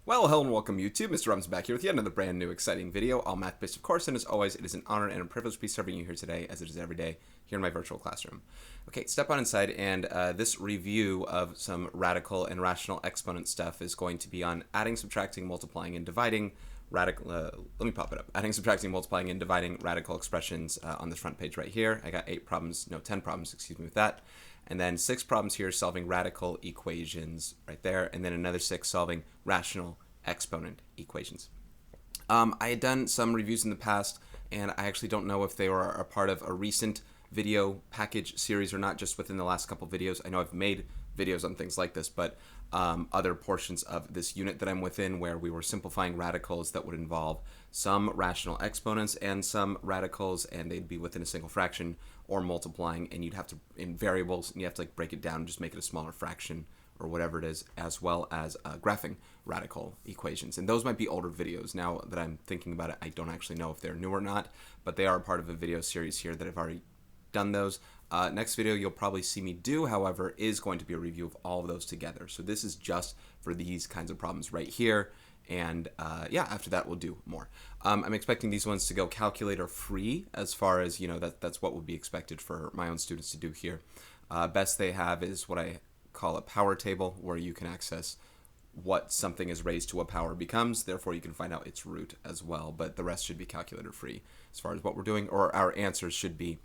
Well, hello and welcome YouTube. Mr. Rums back here with yet another brand new exciting video, all math-based of course, and as always, it is an honor and a privilege to be serving you here today, as it is every day, here in my virtual classroom. Okay, step on inside, and this review of some radical and rational exponent stuff is going to be on adding, subtracting, multiplying, and dividing let me pop it up. Adding, subtracting, multiplying, and dividing radical expressions on this front page right here. I got 10 problems, excuse me, with that. And then 6 problems here solving radical equations right there. And then another 6 solving rational exponent equations. I had done some reviews in the past, and I actually don't know if they were a part of a recent video package series or not, just within the last couple videos. I know I've made videos on things like this, but other portions of this unit that I'm within where we were simplifying radicals that would involve some rational exponents and some radicals, and they'd be within a single fraction, or multiplying, and you'd have to, in variables, and you have to like break it down and just make it a smaller fraction or whatever it is, as well as graphing radical equations. And those might be older videos. Now that I'm thinking about it, I don't actually know if they're new or not, but they are part of a video series here that I've already done those. Next video you'll probably see me do, however, is going to be a review of all of those together. So this is just for these kinds of problems right here. And yeah, after that we'll do more. I'm expecting these ones to go calculator free, as far as, you know, that's what would be expected for my own students to do here. Best they have is what I call a power table, where you can access what something is raised to a power becomes, therefore you can find out its root as well, but the rest should be calculator free as far as what we're doing, or our answers should be,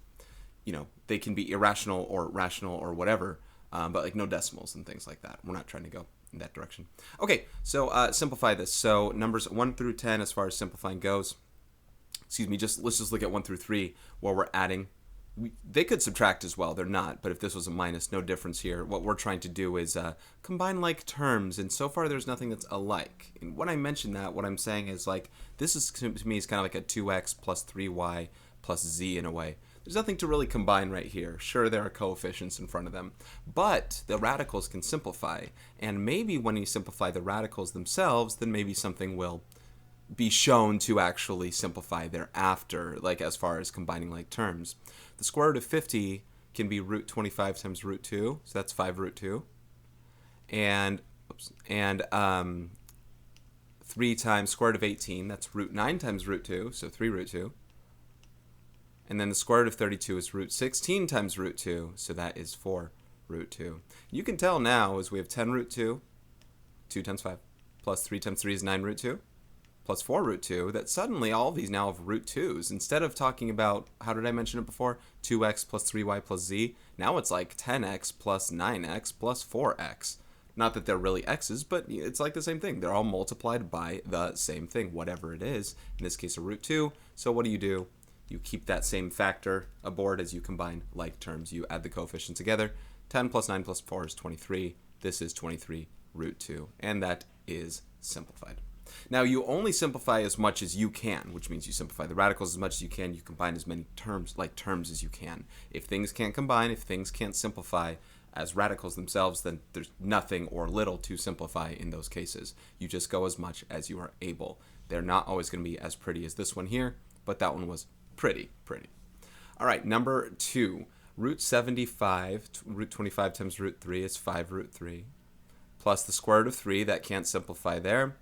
you know, they can be irrational or rational or whatever, but like no decimals and things like that. We're not trying to go in that direction. Okay, so simplify this. So numbers 1 through 10 as far as simplifying goes, excuse me, let's just look at 1 through 3 where we're adding. They could subtract as well, they're not, but if this was a minus, no difference here. What we're trying to do is combine like terms, and so far there's nothing that's alike. And when I mention that, what I'm saying is, like, this is, to me, is kind of like a 2x plus 3y plus z in a way. There's nothing to really combine right here. Sure, there are coefficients in front of them, but the radicals can simplify, and maybe when you simplify the radicals themselves, then maybe something will be shown to actually simplify thereafter, like as far as combining like terms. The square root of 50 can be root 25 times root 2, so that's 5 root 2. And 3 times square root of 18, that's root 9 times root 2, so 3 root 2. And then the square root of 32 is root 16 times root 2, so that is 4 root 2. You can tell now, as we have 10 root 2, 2 times 5, plus 3 times 3 is 9 root 2, plus 4 root 2, that suddenly all of these now have root 2's. Instead of talking about, how did I mention it before, 2x plus 3y plus z, now it's like 10x plus 9x plus 4x. Not that they're really x's, but it's like the same thing. They're all multiplied by the same thing, whatever it is. In this case, a root 2. So what do? You keep that same factor aboard as you combine like terms. You add the coefficients together. 10 plus 9 plus 4 is 23. This is 23 root 2. And that is simplified. Now, you only simplify as much as you can, which means you simplify the radicals as much as you can. You combine as many terms as you can. If things can't combine, if things can't simplify as radicals themselves, then there's nothing or little to simplify in those cases. You just go as much as you are able. They're not always going to be as pretty as this one here, but that one was pretty. All right, number 2. Root 75, root 25 times root 3 is 5 root 3. Plus the square root of 3, that can't simplify there.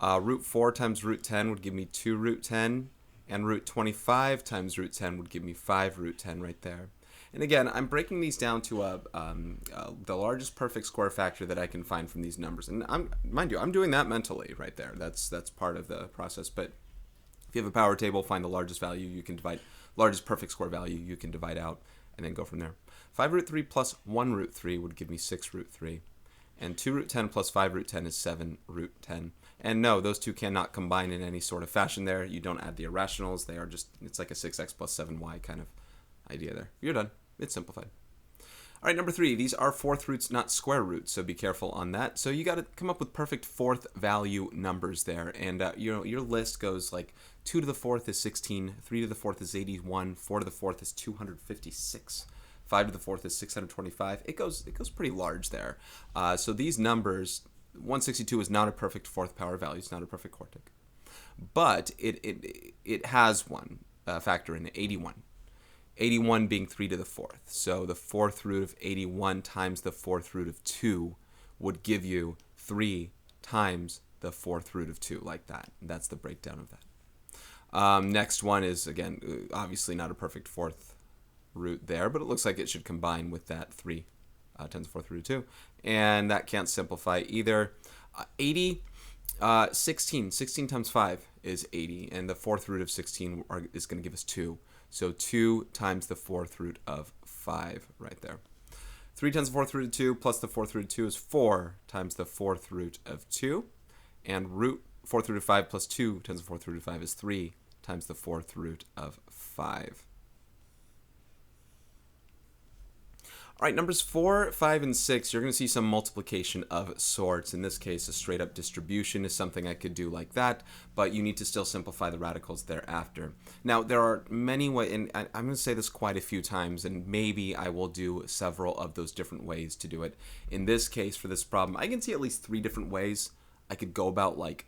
Root 4 times root 10 would give me 2 root 10, and root 25 times root 10 would give me 5 root 10 right there. And again, I'm breaking these down to the largest perfect square factor that I can find from these numbers. And mind you, I'm doing that mentally right there. That's part of the process. But if you have a power table, find the largest value you can divide, largest perfect square value you can divide out, and then go from there. 5 root 3 plus 1 root 3 would give me 6 root 3. And 2 root 10 plus 5 root 10 is 7 root 10. And no, those two cannot combine in any sort of fashion there. You don't add the irrationals. They are just, it's like a 6x plus 7y kind of idea there. You're done. It's simplified. All right, number 3. These are fourth roots, not square roots, so be careful on that. So you got to come up with perfect fourth value numbers there. And your list goes like 2 to the fourth is 16, 3 to the fourth is 81, 4 to the fourth is 256. 5 to the fourth is 625. It goes pretty large there. So these numbers, 162 is not a perfect fourth power value. It's not a perfect quartic. But it has one factor in it, 81. 81 being 3 to the fourth. So the fourth root of 81 times the fourth root of 2 would give you 3 times the 4th root of 2, like that. That's the breakdown of that. Next one is, again, obviously not a perfect 4th root there, but it looks like it should combine with that 3 times the 4th root of 2. And that can't simplify either. 80, 16 times 5 is 80, and the 4th root of 16 is going to give us 2. So 2 times the 4th root of 5 right there. 3 times the 4th root of 2 plus the 4th root of 2 is 4 times the 4th root of 2. And 4th root of 5 plus 2 times the 4th root of 5 is 3 times the 4th root of 5. All right, numbers 4, 5, and 6, you're going to see some multiplication of sorts. In this case, a straight up distribution is something I could do like that, but you need to still simplify the radicals thereafter. Now, there are many ways, and I'm going to say this quite a few times, and maybe I will do several of those different ways to do it. In this case, for this problem, I can see at least 3 different ways I could go about like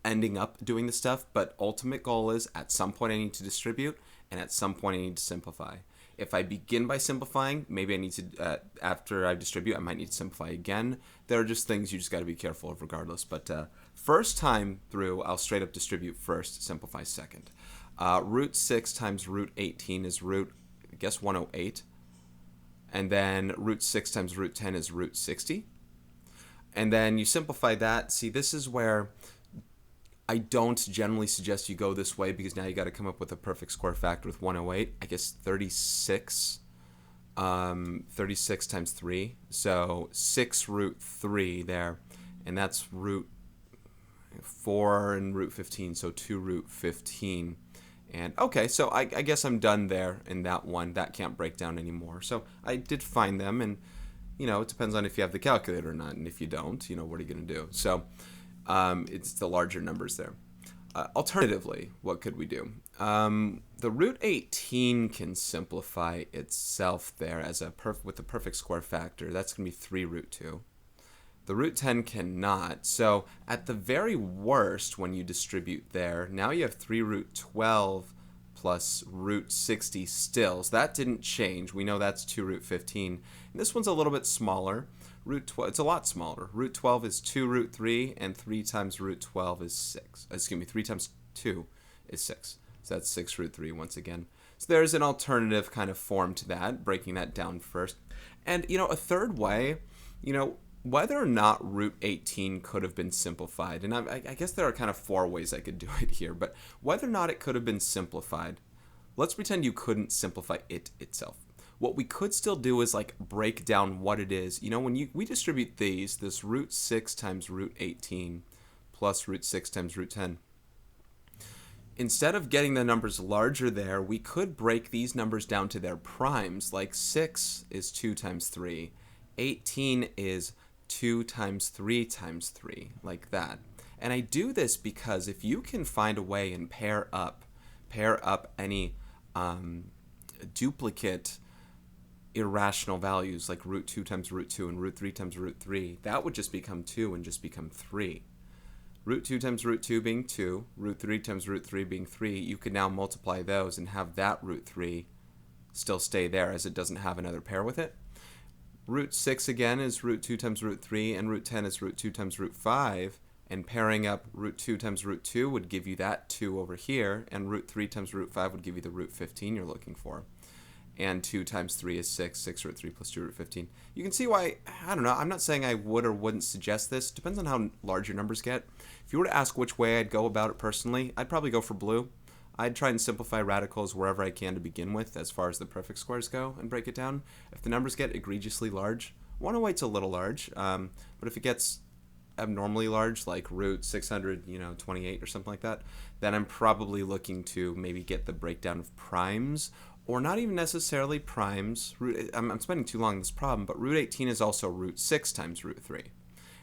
ending up doing this stuff, but ultimate goal is at some point I need to distribute, and at some point I need to simplify. If I begin by simplifying, maybe I need to, after I distribute, I might need to simplify again. There are just things you just got to be careful of regardless. But first time through, I'll straight up distribute first, simplify second. Root 6 times root 18 is root, I guess, 108. And then root 6 times root 10 is root 60. And then you simplify that. See, this is where I don't generally suggest you go this way because now you got to come up with a perfect square factor with 108. I guess 36 times 3. So 6 root 3 there. And that's root 4 and root 15. So 2 root 15. And okay, so I guess I'm done there in that one. That can't break down anymore. So I did find them. And, you know, it depends on if you have the calculator or not. And if you don't, you know, what are you going to do? So it's the larger numbers there. Alternatively, what could we do? The root 18 can simplify itself there as with a perfect square factor. That's going to be 3 root 2. The root 10 cannot. So at the very worst, when you distribute there, now you have 3 root 12 plus root 60 still. So that didn't change. We know that's 2 root 15. And this one's a little bit smaller. Root 12, it's a lot smaller. Root 12 is 2 root 3, and 3 times root 12 is 6. Excuse me, 3 times 2 is 6. So that's 6 root 3 once again. So there's an alternative kind of form to that, breaking that down first. And, you know, a third way, you know, whether or not root 18 could have been simplified, and I guess there are kind of 4 ways I could do it here, but whether or not it could have been simplified, let's pretend you couldn't simplify it itself. What we could still do is like break down what it is. You know, when we distribute this root 6 times root 18 plus root 6 times root 10, instead of getting the numbers larger there, we could break these numbers down to their primes. Like 6 is 2 times 3. 18 is 2 times 3 times 3, like that. And I do this because if you can find a way and pair up any duplicate irrational values like root 2 times root 2 and root 3 times root 3, that would just become 2 and just become 3. Root 2 times root 2 being 2, root 3 times root 3 being 3, you could now multiply those and have that root 3 still stay there as it doesn't have another pair with it. Root 6 again is root 2 times root 3, and root 10 is root 2 times root 5, and pairing up root 2 times root 2 would give you that 2 over here, and root 3 times root 5 would give you the root 15 you're looking for. And 2 times 3 is 6, 6 root 3 plus 2 root 15. You can see why, I don't know, I'm not saying I would or wouldn't suggest this. Depends on how large your numbers get. If you were to ask which way I'd go about it personally, I'd probably go for blue. I'd try and simplify radicals wherever I can to begin with as far as the perfect squares go and break it down. If the numbers get egregiously large, 108's a little large, but if it gets abnormally large, like root 628 or something like that, then I'm probably looking to maybe get the breakdown of primes, or not even necessarily primes. I'm spending too long on this problem, but root 18 is also root 6 times root 3.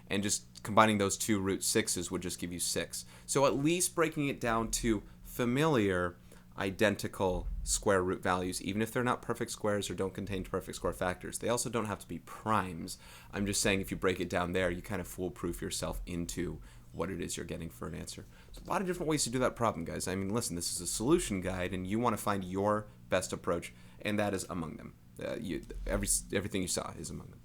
And just combining those two root 6's would just give you 6. So at least breaking it down to familiar, identical square root values, even if they're not perfect squares or don't contain perfect square factors. They also don't have to be primes. I'm just saying if you break it down there, you kind of foolproof yourself into what it is you're getting for an answer. There's a lot of different ways to do that problem, guys. I mean, listen, this is a solution guide, and you want to find your best approach, and that is among them. Everything you saw is among them.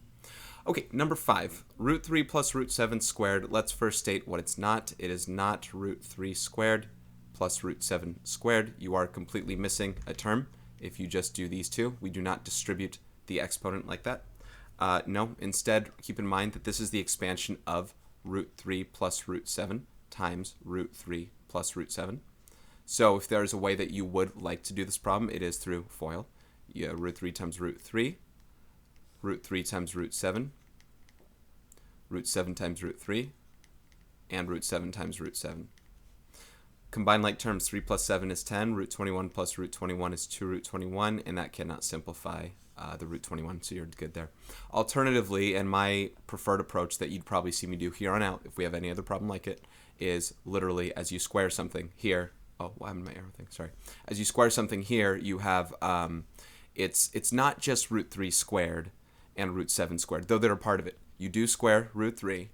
Okay, number 5, root 3 plus root 7 squared. Let's first state what it's not. It is not root 3 squared plus root 7 squared. You are completely missing a term if you just do these two. We do not distribute the exponent like that. No, instead, keep in mind that this is the expansion of root 3 plus root 7 times root 3 plus root 7. So if there's a way that you would like to do this problem, it is through FOIL. Yeah, root 3 times root 3, root 3 times root 7, root 7 times root 3, and root 7 times root 7. Combine like terms, 3 plus 7 is 10, root 21 plus root 21 is 2 root 21, and that cannot simplify the root 21, so you're good there. Alternatively, and my preferred approach that you'd probably see me do here on out, if we have any other problem like it, is literally as you square something here, oh, why am I arrow thing? Sorry. As you square something here, you have, it's not just root 3 squared and root 7 squared, though they're a part of it. You do square root 3,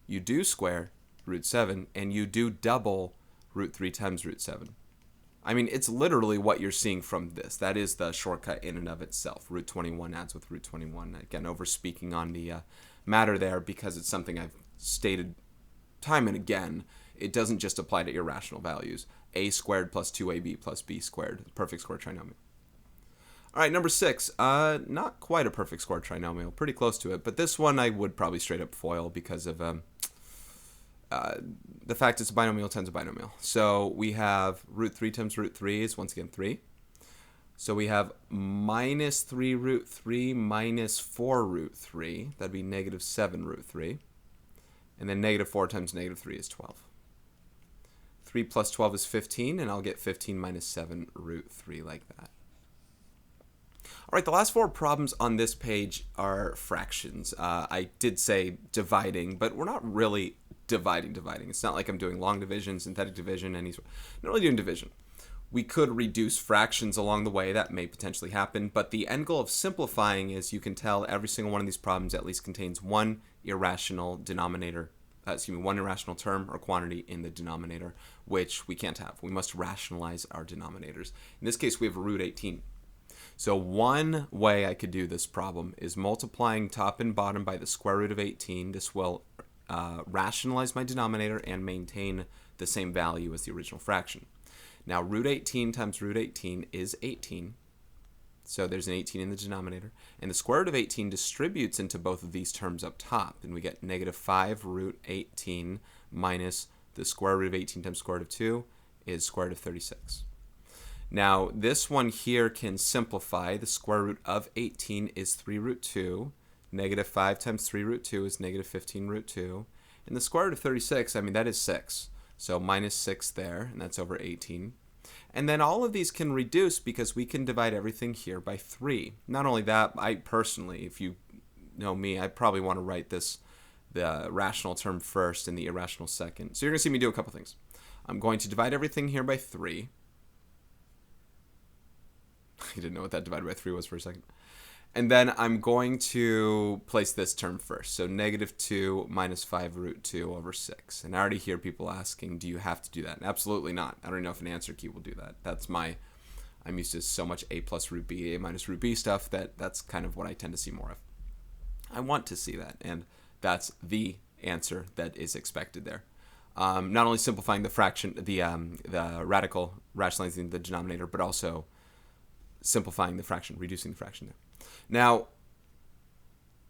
you do square root 7, and you do double root 3 times root 7. I mean, it's literally what you're seeing from this. That is the shortcut in and of itself. Root 21 adds with root 21. Again, over speaking on the matter there because it's something I've stated time and again. It doesn't just apply to irrational values. A squared plus 2ab plus b squared, perfect square trinomial. All right, number 6, not quite a perfect square trinomial, pretty close to it, but this one I would probably straight up FOIL because of the fact it's a binomial times a binomial. So we have root 3 times root 3 is once again 3. So we have minus 3 root 3 minus 4 root 3. That'd be negative 7 root 3. And then negative 4 times negative 3 is 12. 3 plus 12 is 15, and I'll get 15 minus 7 root 3 like that. All right, the last 4 problems on this page are fractions. I did say dividing, but we're not really dividing. It's not like I'm doing long division, synthetic division, and he's not really doing division. We could reduce fractions along the way. That may potentially happen, but the end goal of simplifying is you can tell every single one of these problems at least contains one irrational denominator, one irrational term or quantity in the denominator, which we can't have. We must rationalize our denominators. In this case, we have root 18. So one way I could do this problem is multiplying top and bottom by the square root of 18. This will rationalize my denominator and maintain the same value as the original fraction. Now root 18 times root 18 is 18. So there's an 18 in the denominator. And the square root of 18 distributes into both of these terms up top. And we get negative 5 root 18 minus the square root of 18 times square root of 2 is square root of 36. Now, this one here can simplify. The square root of 18 is 3 root 2. Negative 5 times 3 root 2 is negative 15 root 2. And the square root of 36, I mean, that is 6. So minus 6 there, and that's over 18. And then all of these can reduce because we can divide everything here by 3. Not only that, I personally, if you know me, I probably want to write the rational term first and the irrational second. So you're going to see me do a couple things. I'm going to divide everything here by 3. I didn't know what that divided by 3 was for a second. And then I'm going to place this term first. So negative 2 minus 5 root 2 over 6. And I already hear people asking, do you have to do that? And absolutely not. I don't know if an answer key will do that. I'm used to so much a plus root b, a minus root b stuff that's kind of what I tend to see more of. I want to see that, and that's the answer that is expected there. Not only simplifying the fraction, the radical, rationalizing the denominator, but also simplifying the fraction, reducing the fraction there. Now,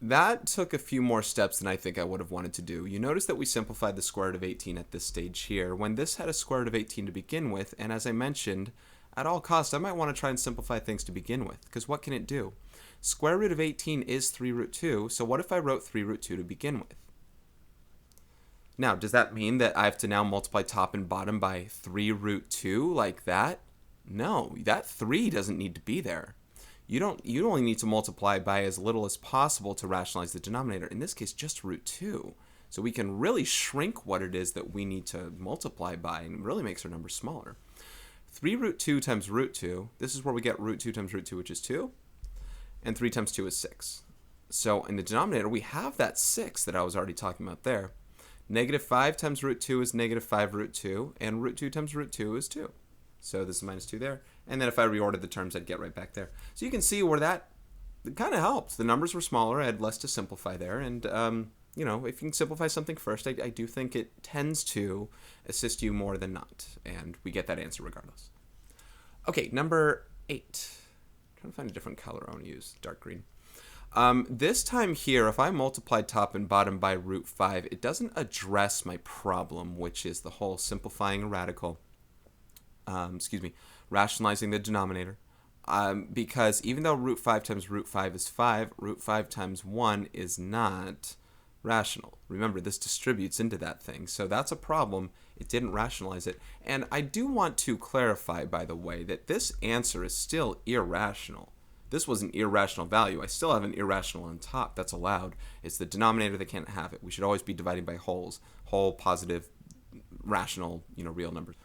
that took a few more steps than I think I would have wanted to do. You notice that we simplified the square root of 18 at this stage here, when this had a square root of 18 to begin with, and as I mentioned, at all costs, I might want to try and simplify things to begin with, because what can it do? Square root of 18 is 3 root 2, so what if I wrote 3 root 2 to begin with? Now, does that mean that I have to now multiply top and bottom by 3 root 2 like that? No, that 3 doesn't need to be there. You only need to multiply by as little as possible to rationalize the denominator. In this case, just root 2. So we can really shrink what it is that we need to multiply by, and it really makes our number smaller. 3 root 2 times root 2, this is where we get root 2 times root 2, which is 2. And 3 times 2 is 6. So in the denominator, we have that 6 that I was already talking about there. Negative 5 times root 2 is negative 5 root 2, and root 2 times root 2 is 2. So this is minus 2 there. And then if I reordered the terms, I'd get right back there. So you can see where that it kind of helped. The numbers were smaller. I had less to simplify there. And, you know, if you can simplify something first, I do think it tends to assist you more than not. And we get that answer regardless. Okay, number 8. I'm trying to find a different color I want to use. Dark green. This time here, if I multiply top and bottom by root 5, it doesn't address my problem, which is the whole simplifying a radical, rationalizing the denominator. Because even though root 5 times root 5 is 5, root 5 times 1 is not rational. Remember, this distributes into that thing. So that's a problem. It didn't rationalize it. And I do want to clarify, by the way, that this answer is still irrational. This was an irrational value. I still have an irrational on top. That's allowed. It's the denominator that can't have it. We should always be dividing by wholes. Whole, positive, rational, real numbers.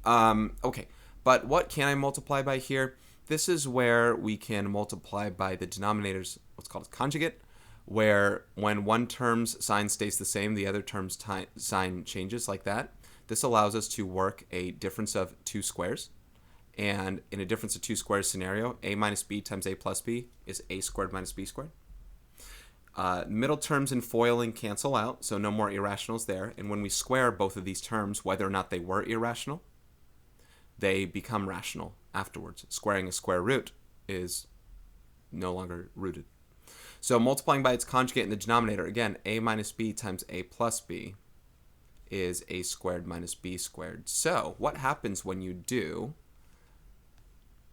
Okay, but what can I multiply by here? This is where we can multiply by the denominator's what's called a conjugate, where when one term's sign stays the same, the other term's sign changes like that. This allows us to work a difference of 2 squares. And in a difference of 2 squares scenario, a minus b times a plus b is a squared minus b squared. Middle terms in foiling cancel out, so no more irrationals there. And when we square both of these terms, whether or not they were irrational, they become rational afterwards. Squaring a square root is no longer rooted. So multiplying by its conjugate in the denominator, again, a minus b times a plus b is a squared minus b squared. So what happens when you do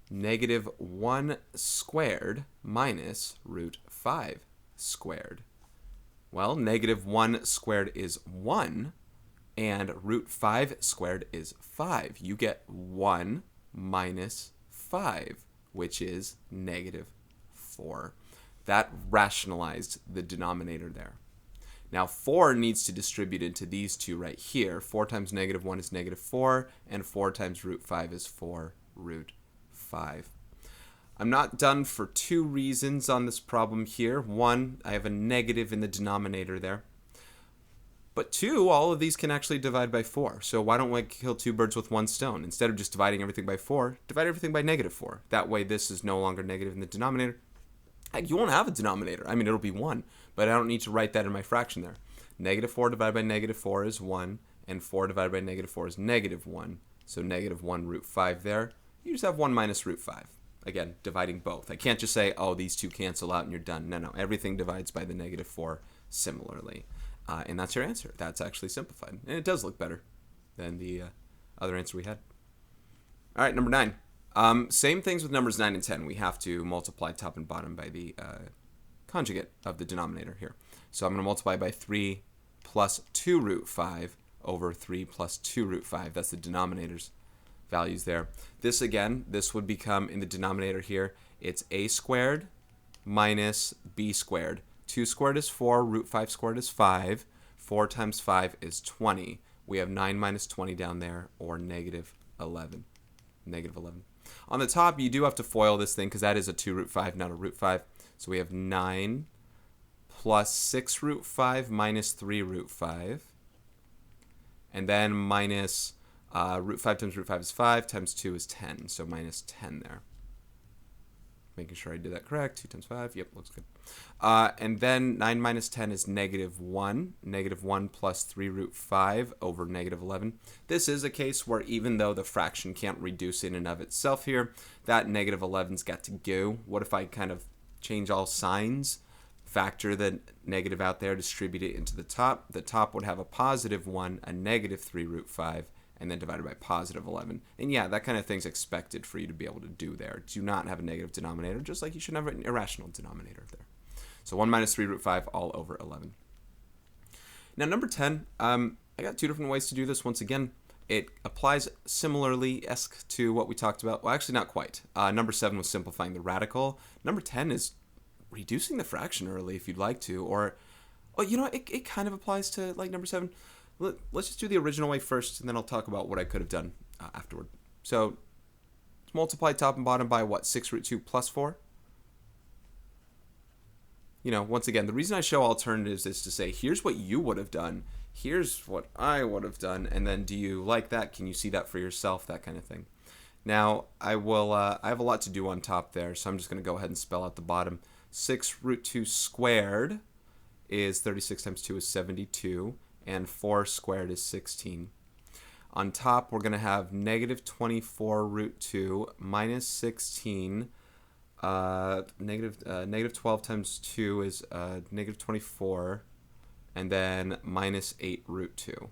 negative 1 squared minus root 5 squared? Well, negative 1 squared is 1, and root 5 squared is 5. You get 1 minus 5, which is negative 4. That rationalized the denominator there. Now 4 needs to distribute into these two right here. 4 times negative 1 is negative 4, and 4 times root 5 is 4 root 5. I'm not done for 2 reasons on this problem here. 1, I have a negative in the denominator there. But 2, all of these can actually divide by 4. So why don't we kill 2 birds with 1 stone? Instead of just dividing everything by 4, divide everything by negative 4. That way this is no longer negative in the denominator. Heck, you won't have a denominator. I mean, it'll be 1, but I don't need to write that in my fraction there. Negative 4 divided by negative 4 is 1, and 4 divided by negative 4 is negative 1. So negative 1 root 5 there. You just have 1 minus root 5. Again, dividing both. I can't just say, oh, these two cancel out and you're done. No, everything divides by the negative 4 similarly. And that's your answer. That's actually simplified. And it does look better than the other answer we had. All right, number 9. Same things with numbers 9 and 10. We have to multiply top and bottom by the conjugate of the denominator here. So I'm going to multiply by 3 plus 2 root 5 over 3 plus 2 root 5. That's the denominator's values there. This again, this would become in the denominator here, it's a squared minus b squared. 2 squared is 4, root 5 squared is 5. 4 times 5 is 20. We have 9 minus 20 down there, or negative 11. Negative 11. On the top, you do have to FOIL this thing because that is a 2 root 5, not a root 5. So we have 9 plus 6 root 5 minus 3 root 5. And then minus root 5 times root 5 is 5, times 2 is 10. So minus 10 there. Making sure I did that correct. 2 times 5. Yep, looks good. And then 9 minus 10 is negative 1. Negative 1 plus 3 root 5 over negative 11. This is a case where even though the fraction can't reduce in and of itself here, that negative 11's got to go. What if I kind of change all signs? Factor the negative out there, distribute it into the top. The top would have a positive 1, a negative 3 root 5, and then divided by positive 11. And yeah, that kind of thing's expected for you to be able to do there. Do not have a negative denominator, just like you should have an irrational denominator there. So 1 minus 3 root 5 all over 11. Now number 10, I got 2 different ways to do this. Once again, it applies similarly-esque to what we talked about. Well, actually not quite. Number 7 was simplifying the radical. Number 10 is reducing the fraction early if you'd like to. Or, well, you know, it kind of applies to like number 7. Let's just do the original way first, and then I'll talk about what I could have done afterward. So let's multiply top and bottom by what? 6 root 2 plus 4? You know, once again, the reason I show alternatives is to say, here's what you would have done. Here's what I would have done. And then do you like that? Can you see that for yourself? That kind of thing. Now, I have a lot to do on top there, so I'm just going to go ahead and spell out the bottom. 6 root 2 squared is 36 times 2 is 72, and 4 squared is 16. On top, we're going to have negative 24 root 2 minus 16. Negative 12 times 2 is negative 24, and then minus 8 root 2.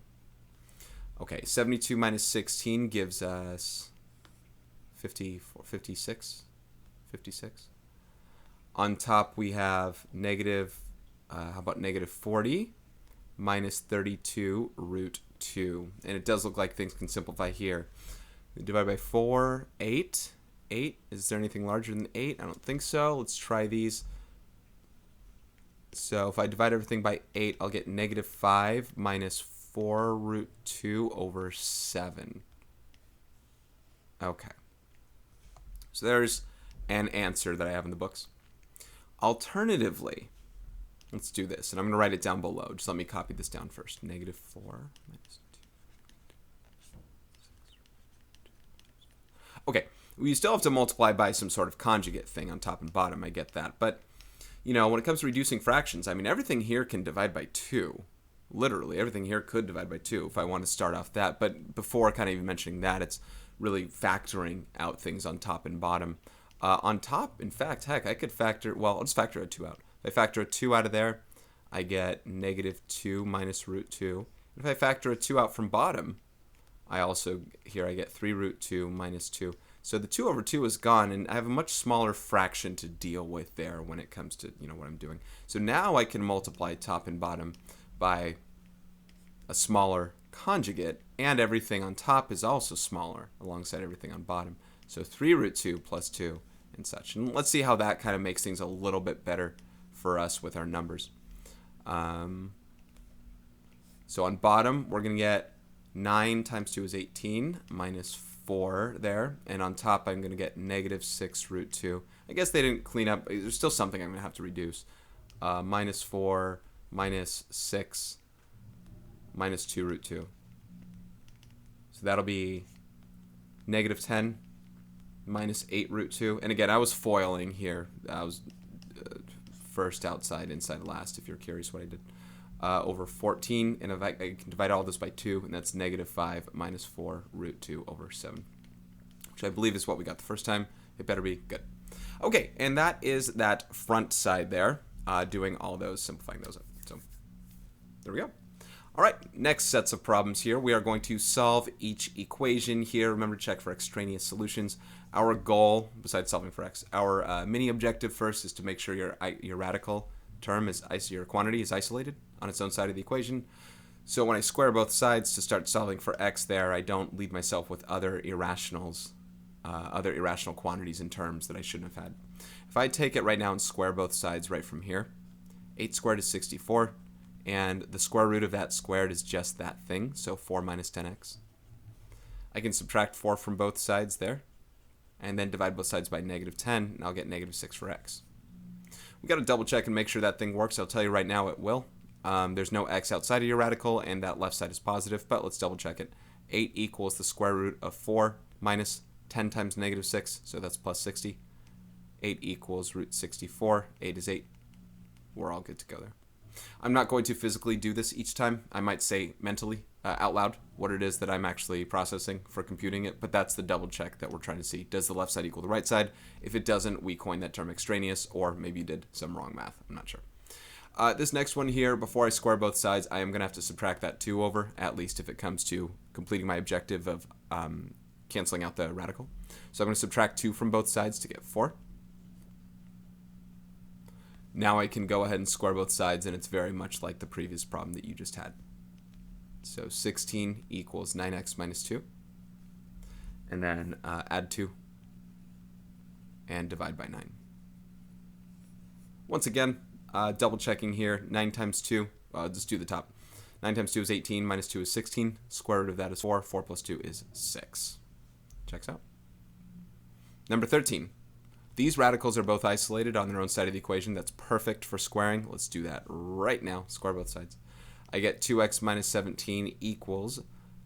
Okay, 72 minus 16 gives us 56. On top, we have negative, how about negative 40 minus 32 root 2. And it does look like things can simplify here. Divide by 4, 8. 8. Is there anything larger than 8? I don't think so. Let's try these. So if I divide everything by 8, I'll get negative 5 minus 4 root 2 over 7. Okay. So there's an answer that I have in the books. Alternatively, let's do this. And I'm going to write it down below. Just let me copy this down first. Negative 4 minus 2. Okay. We still have to multiply by some sort of conjugate thing on top and bottom. I get that. But, you know, when it comes to reducing fractions, I mean, everything here can divide by 2. Literally, everything here could divide by 2 if I want to start off that. But before kind of even mentioning that, it's really factoring out things on top and bottom. On top, in fact, heck, I could factor, well, I'll just factor a 2 out. If I factor a 2 out of there, I get negative 2 minus root 2. And if I factor a 2 out from bottom, I also, here I get 3 root 2 minus 2. So the 2 over 2 is gone, and I have a much smaller fraction to deal with there when it comes to, you know, what I'm doing. So now I can multiply top and bottom by a smaller conjugate, and everything on top is also smaller alongside everything on bottom. So 3 root 2 plus 2 and such. And let's see how that kind of makes things a little bit better for us with our numbers. So on bottom, we're going to get 9 times 2 is 18 minus 4 there. And on top, I'm going to get negative 6 root 2. I guess they didn't clean up. There's still something I'm going to have to reduce. Minus 4 minus 6 minus 2 root 2. So that'll be negative 10 minus 8 root 2. And again, I was foiling here. I was first outside, inside last, if you're curious what I did. Over 14, and if I can divide all this by 2, and that's negative 5 minus 4 root 2 over 7, which I believe is what we got the first time. It better be good. Okay, and that is that front side there, doing all those, simplifying those up. So there we go. All right, next sets of problems here. We are going to solve each equation here. Remember to check for extraneous solutions. Our goal, besides solving for x, our mini objective first is to make sure your radical term is, your quantity is isolated on its own side of the equation. So when I square both sides to start solving for x there, I don't leave myself with other irrational quantities and terms that I shouldn't have had. If I take it right now and square both sides right from here, 8 squared is 64. And the square root of that squared is just that thing, so 4 minus 10x. I can subtract 4 from both sides there, and then divide both sides by negative 10, and I'll get negative 6 for x. We've got to double check and make sure that thing works. I'll tell you right now it will. There's no x outside of your radical, and that left side is positive, but let's double check it. 8 equals the square root of 4 minus 10 times negative 6, so that's plus 60. 8 equals root 64. 8 is 8. We're all good to go there. I'm not going to physically do this each time. I might say mentally, out loud, what it is that I'm actually processing for computing it, but that's the double check that we're trying to see. Does the left side equal the right side? If it doesn't, we coin that term extraneous, or maybe you did some wrong math. I'm not sure. This next one here, before I square both sides, I am going to have to subtract that 2 over, at least if it comes to completing my objective of canceling out the radical. So I'm going to subtract 2 from both sides to get 4. Now I can go ahead and square both sides, and it's very much like the previous problem that you just had. So 16 equals 9x minus 2. And then add 2 and divide by 9. Once again, double checking here, 9 times 2, just do the top. 9 times 2 is 18, minus 2 is 16. Square root of that is 4. 4 plus 2 is 6. Checks out. Number 13. These radicals are both isolated on their own side of the equation. That's perfect for squaring. Let's do that right now. Square both sides. I get 2x minus 17 equals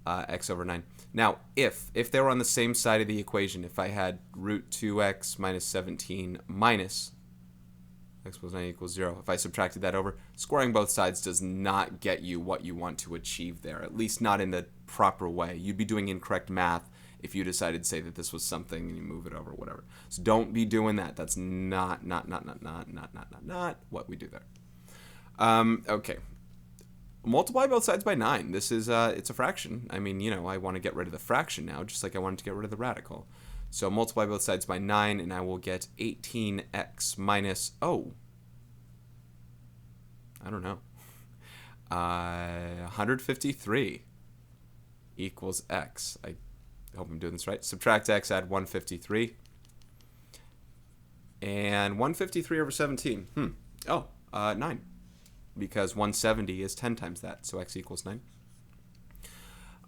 x over 9. Now, if they were on the same side of the equation, if I had root 2x minus 17 minus, x plus 9 equals 0. If I subtracted that over, squaring both sides does not get you what you want to achieve there, at least not in the proper way. You'd be doing incorrect math if you decided to say that this was something and you move it over, whatever. So don't be doing that. That's not what we do there. Okay. Multiply both sides by 9. This is, it's a fraction. I mean, you know, I want to get rid of the fraction now, just like I wanted to get rid of the radical. So multiply both sides by 9, and I will get 18x minus, I don't know, 153 equals x. I hope I'm doing this right. Subtract x, add 153. And 153 over 17. 9. Because 170 is 10 times that, so x equals 9.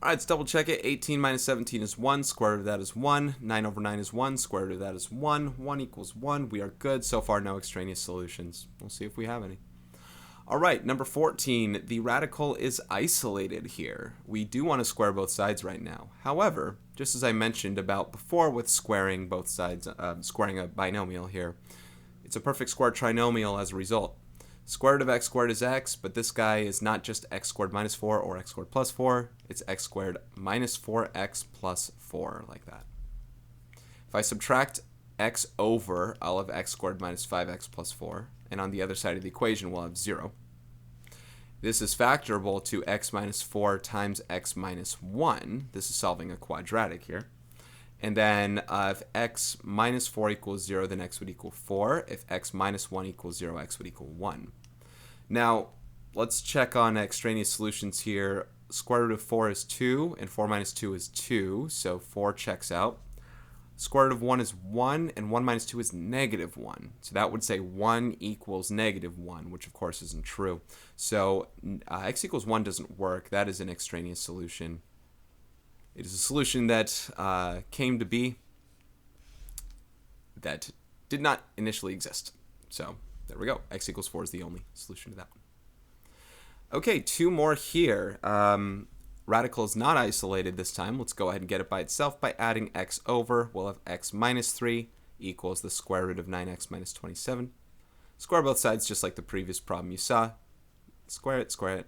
All right, let's double check it. 18 minus 17 is 1. Square root of that is 1. 9 over 9 is 1. Square root of that is 1. 1 equals 1. We are good. So far, no extraneous solutions. We'll see if we have any. All right, number 14. The radical is isolated here. We do want to square both sides right now. However, just as I mentioned about before with squaring both sides, squaring a binomial here, it's a perfect square trinomial as a result. Square root of x squared is x, but this guy is not just x squared minus 4 or x squared plus 4. It's x squared minus 4x plus 4, like that. If I subtract x over, I'll have x squared minus 5x plus 4. And on the other side of the equation, we'll have 0. This is factorable to x minus 4 times x minus 1. This is solving a quadratic here. And then if x minus 4 equals 0, then x would equal 4. If x minus 1 equals 0, x would equal 1. Now, let's check on extraneous solutions here. Square root of 4 is 2, and 4 minus 2 is 2, so 4 checks out. Square root of 1 is 1, and 1 minus 2 is negative 1. So that would say 1 equals negative 1, which of course isn't true. So x equals 1 doesn't work. That is an extraneous solution. It is a solution that came to be that did not initially exist. So there we go. X equals 4 is the only solution to that one. Okay, 2 more here. Radical is not isolated this time. Let's go ahead and get it by itself by adding x over. We'll have x minus 3 equals the square root of 9x minus 27. Square both sides just like the previous problem you saw. Square it, square it.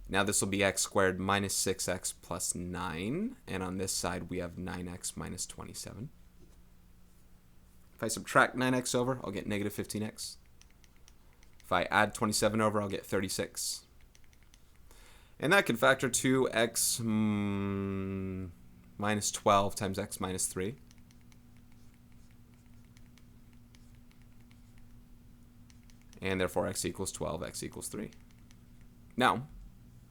Now this will be x squared minus 6x plus 9. And on this side, we have 9x minus 27. If I subtract 9x over, I'll get negative 15x. If I add 27 over, I'll get 36. And that can factor to x minus 12 times x minus 3. And therefore, x equals 12, x equals 3. Now,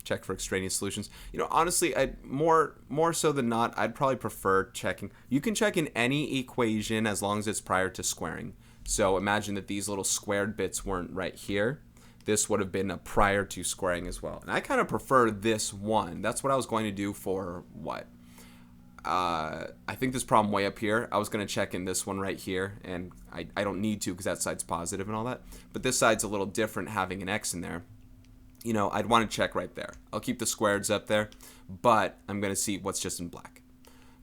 check for extraneous solutions. You know, honestly, more so than not, I'd probably prefer checking. You can check in any equation as long as it's prior to squaring. So imagine that these little squared bits weren't right here. This would have been a prior to squaring as well. And I kind of prefer this one. That's what I was going to do for what? I think this problem way up here, I was going to check in this one right here. And I don't need to because that side's positive and all that. But this side's a little different having an x in there. You know, I'd want to check right there. I'll keep the squareds up there, but I'm going to see what's just in black.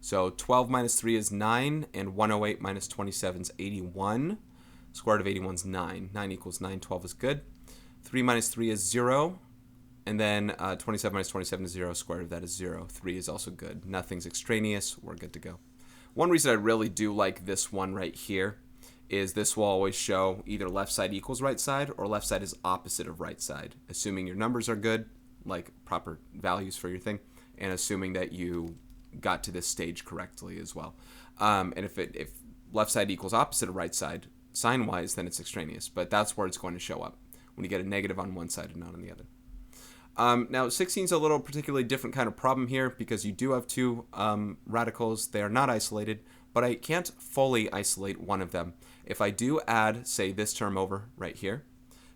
So 12 minus 3 is 9, and 108 minus 27 is 81. Square root of 81 is 9. 9 equals 9. 12 is good. 3 minus 3 is 0. And then 27 minus 27 is 0. Square root of that is 0. 3 is also good. Nothing's extraneous. We're good to go. One reason I really do like this one right here is this will always show either left side equals right side or left side is opposite of right side, assuming your numbers are good, like proper values for your thing, and assuming that you got to this stage correctly as well. And if left side equals opposite of right side, sign-wise, then it's extraneous. But that's where it's going to show up, when you get a negative on one side and not on the other. Now, 16 is a little particularly different kind of problem here because you do have 2 radicals. They are not isolated, but I can't fully isolate one of them. If I do add, say, this term over right here,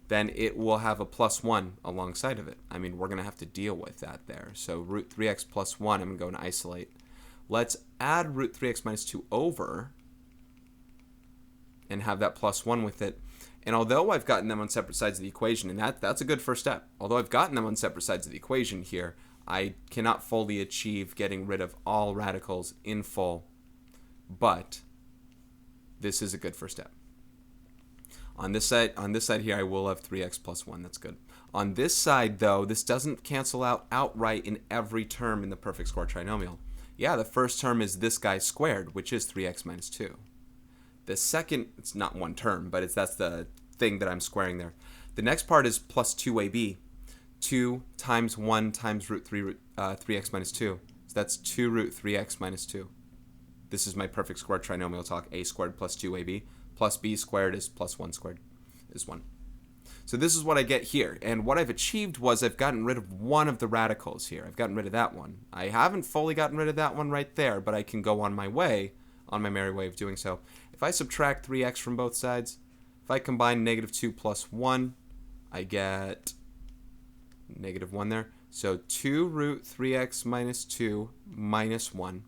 then it will have a plus 1 alongside of it. I mean, we're going to have to deal with that there. So root 3x plus 1, I'm going to go and isolate. Let's add root 3x minus 2 over and have that plus 1 with it. And although I've gotten them on separate sides of the equation, and that's a good first step. Although I've gotten them on separate sides of the equation here, I cannot fully achieve getting rid of all radicals in full. But this is a good first step. On this side here, I will have 3x plus 1. That's good. On this side, though, this doesn't cancel out outright in every term in the perfect square trinomial. Yeah, the first term is this guy squared, which is 3x minus 2. The second, it's not one term, but that's the thing that I'm squaring there. The next part is plus 2ab. 2 times 1 times root 3x minus 2. So that's 2 root 3x minus 2. This is my perfect square trinomial talk. A squared plus 2ab plus b squared is plus 1 squared is 1. So this is what I get here. And what I've achieved was I've gotten rid of one of the radicals here. I've gotten rid of that one. I haven't fully gotten rid of that one right there, but I can go on my way, on my merry way of doing so. If I subtract 3x from both sides, if I combine negative 2 plus 1, I get negative 1 there. So 2 root 3x minus 2 minus 1.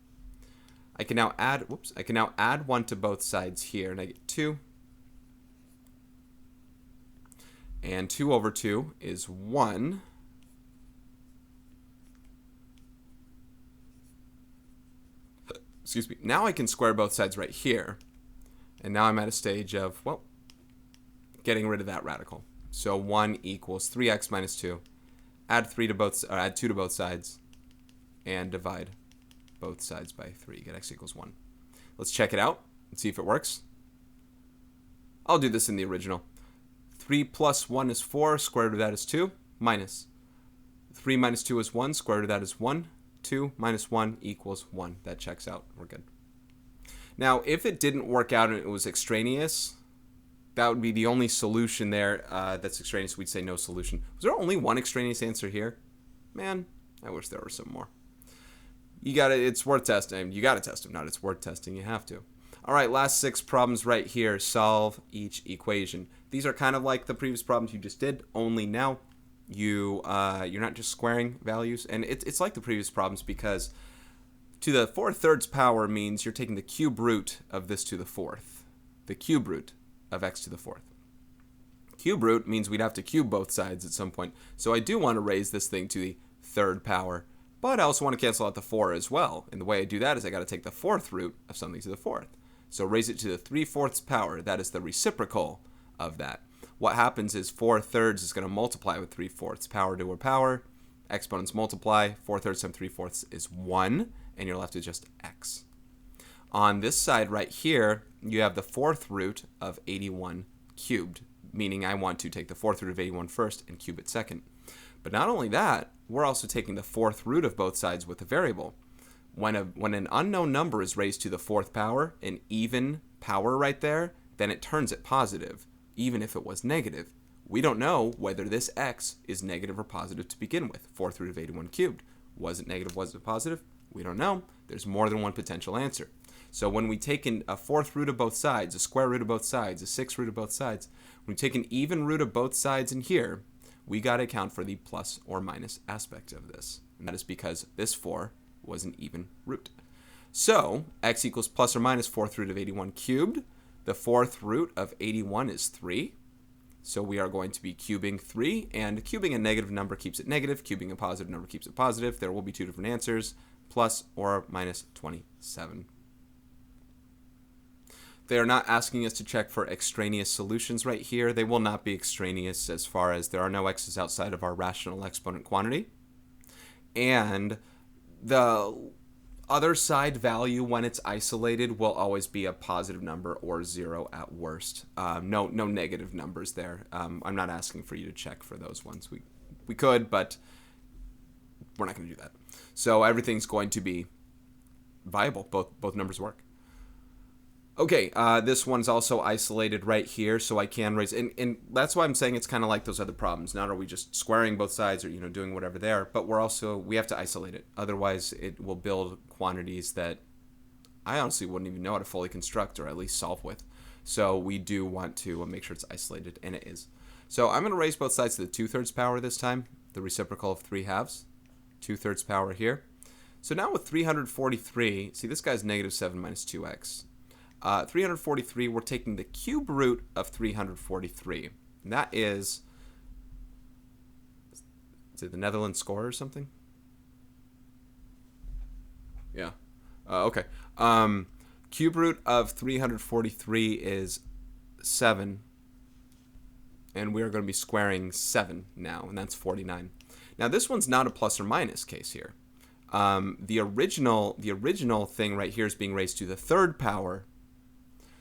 I can now add 1 to both sides here, and I get 2. And 2 over 2 is 1. Excuse me. Now I can square both sides right here. And now I'm at a stage of, well, getting rid of that radical. So 1 equals 3x minus 2. Add 2 to both sides. And divide both sides by 3. Get x equals 1. Let's check it out and see if it works. I'll do this in the original. 3 plus 1 is 4, square root of that is 2, minus 3 minus 2 is 1, square root of that is 1, 2 minus 1 equals 1. That checks out. We're good. Now, if it didn't work out and it was extraneous, that would be the only solution there that's extraneous. We'd say no solution. Was there only one extraneous answer here? Man, I wish there were some more. It's worth testing. You got to test them. Not it's worth testing. You have to. All right, last 6 problems right here. Solve each equation. These are kind of like the previous problems you just did, only now you're not just squaring values. And it's like the previous problems because to the 4/3 power means you're taking the cube root of this to the 4th. The cube root of x to the 4th. Cube root means we'd have to cube both sides at some point. So I do want to raise this thing to the 3rd power. But I also want to cancel out the 4 as well. And the way I do that is I got to take the 4th root of something to the 4th. So raise it to the 3/4 power. That is the reciprocal of that. What happens is 4/3 is going to multiply with 3/4 power to a power. Exponents multiply. 4/3 times 3/4 is 1. And you're left with just x. On this side right here, you have the 4th root of 81 cubed. Meaning I want to take the 4th root of 81 first and cube it second. But not only that, we're also taking the 4th root of both sides with a variable. When an unknown number is raised to the 4th power, an even power right there, then it turns it positive, even if it was negative. We don't know whether this x is negative or positive to begin with. 4th root of 81 cubed. Was it negative? Was it positive? We don't know. There's more than one potential answer. So when we take in a 4th root of both sides, a square root of both sides, a 6th root of both sides, when we take an even root of both sides in here, we got to account for the plus or minus aspect of this. And that is because this 4 was an even root. So x equals plus or minus 4th root of 81 cubed. The 4th root of 81 is 3. So we are going to be cubing 3. And cubing a negative number keeps it negative. Cubing a positive number keeps it positive. There will be 2 different answers, plus or minus 27. They are not asking us to check for extraneous solutions right here. They will not be extraneous as far as there are no x's outside of our rational exponent quantity. And the other side value, when it's isolated, will always be a positive number or 0 at worst. No negative numbers there. I'm not asking for you to check for those ones. We could, but we're not going to do that. So everything's going to be viable. Both numbers work. Okay, this one's also isolated right here, so I can raise, and that's why I'm saying it's kind of like those other problems. Not are we just squaring both sides or doing whatever there, but we have to isolate it. Otherwise, it will build quantities that I honestly wouldn't even know how to fully construct or at least solve with. So we do want to make sure it's isolated, and it is. So I'm going to raise both sides to the 2/3 power this time, the reciprocal of 3/2, 2/3 power here. So now with 343, see this guy's negative 7 minus 2x. 343, we're taking the cube root of 343. And that is it the Netherlands score or something? Yeah. Okay. Cube root of 343 is 7. and we are going to be squaring 7 now, and that's 49. Now this one's not a plus or minus case here. The original thing right here is being raised to the third power.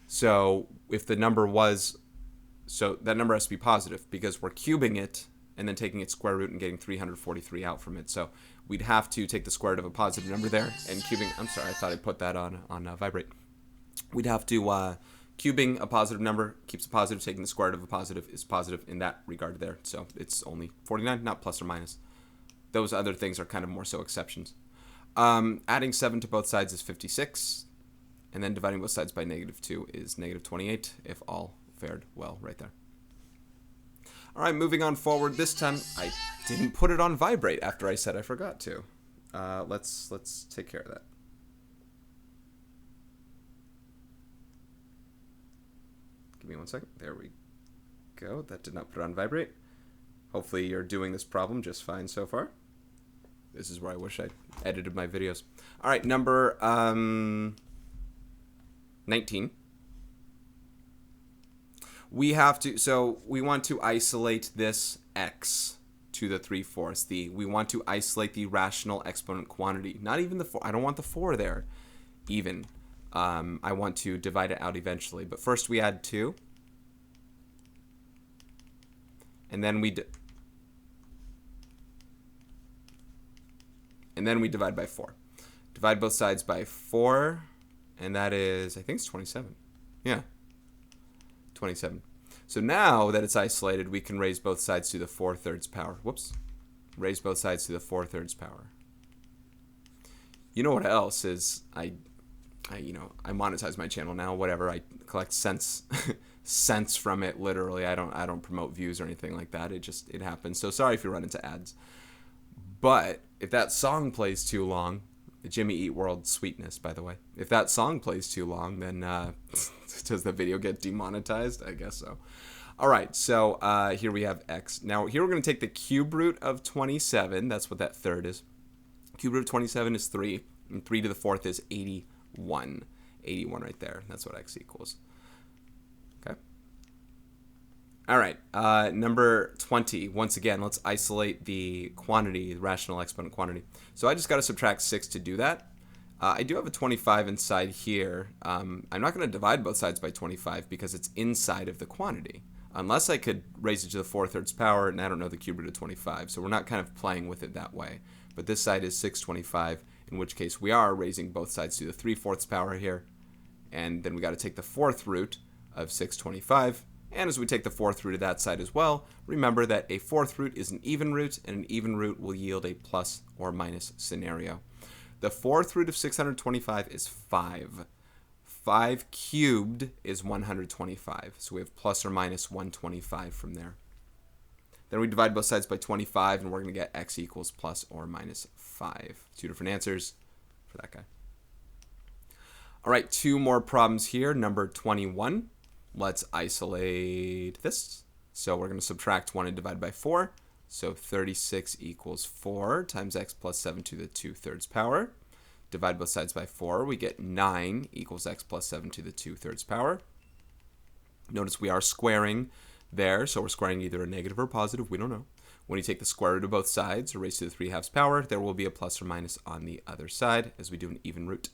So if the number was, so that number has to be positive because we're cubing it and then taking its square root and getting 343 out from it. So we'd have to take the square root of a positive number there and cubing. I'm sorry, I thought I put that on vibrate. We'd have to cubing a positive number keeps a positive. Taking the square root of a positive is positive in that regard there. So it's only 49, not plus or minus. Those other things are kind of more so exceptions. Adding 7 to both sides is 56. And then dividing both sides by -2 is -28, if all fared well right there. All right, moving on forward. This time, I didn't put it on vibrate after I said I forgot to. Let's take care of that. Give me 1 second. There we go. That did not put it on vibrate. Hopefully you're doing this problem just fine so far. This is where I wish I edited my videos. All right, number 19. We have to, so we want to isolate this x to the 3/4. We want to isolate the rational exponent quantity. Not even the 4. I don't want the 4 there. Even. I want to divide it out eventually. But first we add 2. And then we divide by 4. Divide both sides by 4. And that is, I think it's 27. Yeah. 27. So now that it's isolated, we can raise both sides to the 4/3 power. Whoops. Raise both sides to the 4/3 power. You know what else is, I monetize my channel now, whatever. I collect cents from it, literally. I don't promote views or anything like that. It happens. So sorry if you run into ads. But if that song plays too long, Jimmy Eat World Sweetness, by the way. If that song plays too long, then does the video get demonetized? I guess so. All right, so here we have x. Now, here we're going to take the cube root of 27. That's what that third is. Cube root of 27 is 3, and 3 to the 4th is 81. 81 right there. That's what x equals. Okay. All right, number 20. Once again, let's isolate the quantity, the rational exponent quantity. So I just got to subtract 6 to do that. I do have a 25 inside here. I'm not going to divide both sides by 25 because it's inside of the quantity. Unless I could raise it to the 4/3 power, and I don't know the cube root of 25. So we're not kind of playing with it that way. But this side is 625, in which case we are raising both sides to the 3/4 power here. And then we got to take the 4th root of 625. And as we take the 4th root of that side as well, remember that a 4th root is an even root, and an even root will yield a plus or minus scenario. The 4th root of 625 is 5. 5 cubed is 125. So we have plus or minus 125 from there. Then we divide both sides by 25, and we're going to get x equals plus or minus 5. 2 different answers for that guy. All right, 2 more problems here. Number 21. Let's isolate this. So we're going to subtract 1 and divide by 4. So 36 equals 4 times x plus 7 to the 2/3 power. Divide both sides by 4. We get 9 equals x plus 7 to the 2/3 power. Notice we are squaring there. So we're squaring either a negative or a positive. We don't know. When you take the square root of both sides or raise to the 3/2 power, there will be a plus or minus on the other side as we do an even root.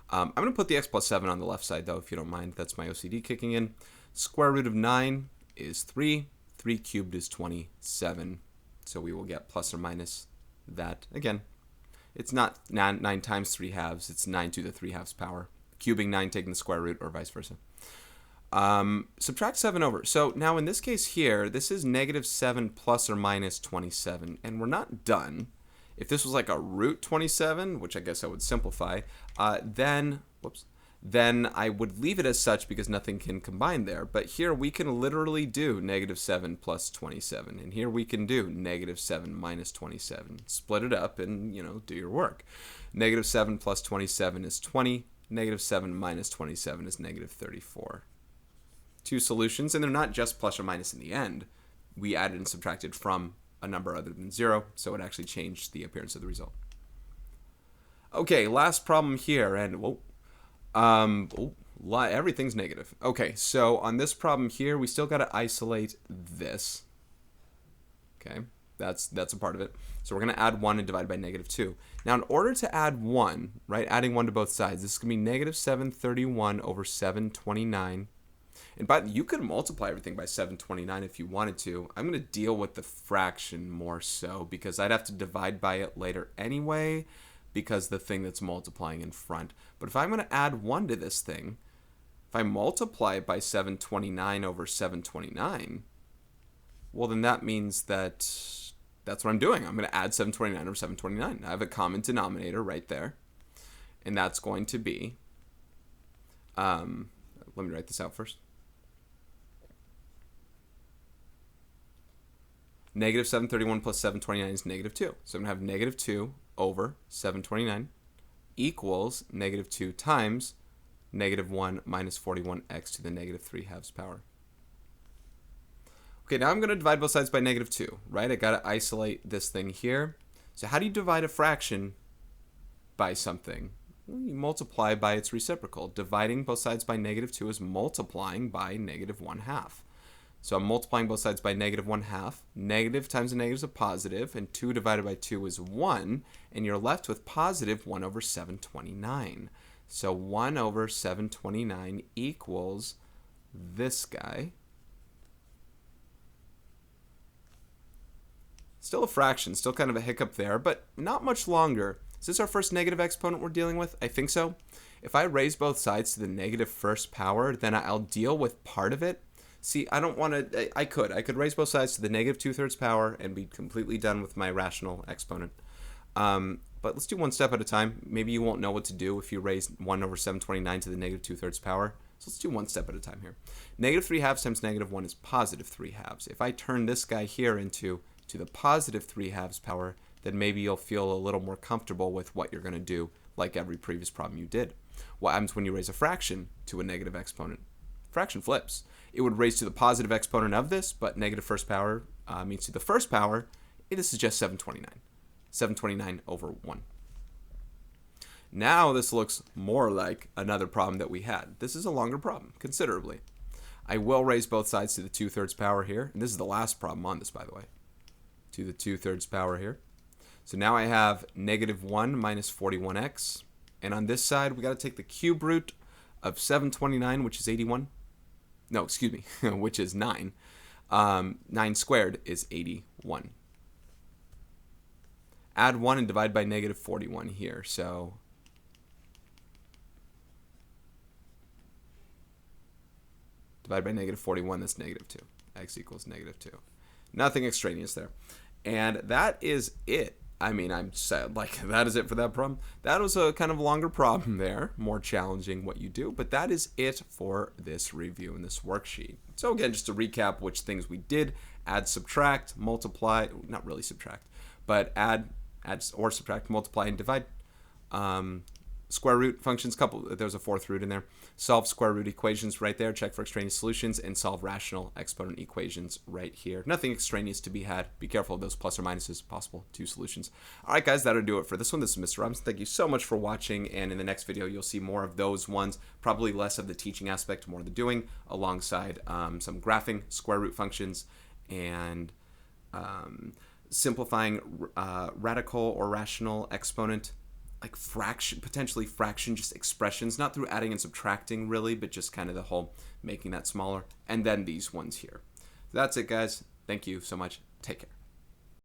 I'm going to put the x plus 7 on the left side, though, if you don't mind. That's my OCD kicking in. Square root of 9 is 3. 3 cubed is 27. So we will get plus or minus that. Again, it's not 9 times 3/2. It's 9 to the 3/2 power. Cubing 9, taking the square root, or vice versa. Subtract 7 over. So now in this case here, this is -7 plus or minus 27. And we're not done. If this was like a root 27, which I guess I would simplify, then I would leave it as such because nothing can combine there. But here we can literally do -7 plus 27. And here we can do -7 minus 27. Split it up and, do your work. -7 plus 27 is 20. -7 minus 27 is -34. 2 solutions, and they're not just plus or minus in the end. We added and subtracted from a number other than 0, so it actually changed the appearance of the result. Okay, last problem here, and Everything's negative. Okay, so on this problem here, we still got to isolate this. Okay, that's a part of it. So we're going to add 1 and divide by -2. Now, in order to add 1, right, adding 1 to both sides, this is going to be -731 over 729. And you could multiply everything by 729 if you wanted to. I'm going to deal with the fraction more so because I'd have to divide by it later anyway because the thing that's multiplying in front. But if I'm going to add 1 to this thing, if I multiply it by 729 over 729, well, then that means that's what I'm doing. I'm going to add 729 over 729. I have a common denominator right there. And that's going to be, let me write this out first. -731 plus 729 is -2. So I'm going to have -2 over 729 equals -2 times -1 minus 41x to the -3/2 power. Okay, now I'm going to divide both sides by -2, right? I got to isolate this thing here. So how do you divide a fraction by something? Well, you multiply by its reciprocal. Dividing both sides by -2 is multiplying by -1/2. So I'm multiplying both sides by -1/2. Negative times a negative is a positive, and 2 divided by 2 is 1, and you're left with positive 1 over 729. So 1 over 729 equals this guy. Still a fraction, still kind of a hiccup there, but not much longer. Is this our first negative exponent we're dealing with? I think so. If I raise both sides to the -1st power, then I'll deal with part of it. See, I don't want to, I could raise both sides to the -2/3 power and be completely done with my rational exponent. But let's do one step at a time. Maybe you won't know what to do if you raise 1 over 729 to the -2/3 power. So let's do one step at a time here. -3/2 times -1 is +3/2. If I turn this guy here into to the +3/2 power, then maybe you'll feel a little more comfortable with what you're going to do, like every previous problem you did. What happens when you raise a fraction to a negative exponent? Fraction flips. It would raise to the positive exponent of this, but -1st power means to the 1st power. This is just 729. 729 over 1. Now this looks more like another problem that we had. This is a longer problem, considerably. I will raise both sides to the 2/3 power here. And this is the last problem on this, by the way. To the 2/3 power here. So now I have -1 minus 41x. And on this side, we got to take the cube root of 729, which is 81. No, excuse me, which is 9. 9 squared is 81. Add 1 and divide by -41 here. So divide by -41, that's -2. X equals -2. Nothing extraneous there. And that is it. I mean, I'm sad, like, that is it for that problem. That was a kind of longer problem there, more challenging what you do, but that is it for this review in this worksheet. So again, just to recap which things we did: add, subtract, multiply, not really subtract, but add or subtract, multiply, and divide. Square root functions, there's a 4th root in there. Solve square root equations right there, check for extraneous solutions, and solve rational exponent equations right here. Nothing extraneous to be had. Be careful of those plus or minuses, possible 2 solutions. All right, guys, that'll do it for this one. This is Mr. Robinson. Thank you so much for watching, and in the next video, you'll see more of those ones, probably less of the teaching aspect, more of the doing, alongside some graphing, square root functions, and simplifying radical or rational exponent, like fraction, potentially fraction, just expressions, not through adding and subtracting really, but just kind of the whole making that smaller. And then these ones here. So that's it, guys. Thank you so much. Take care.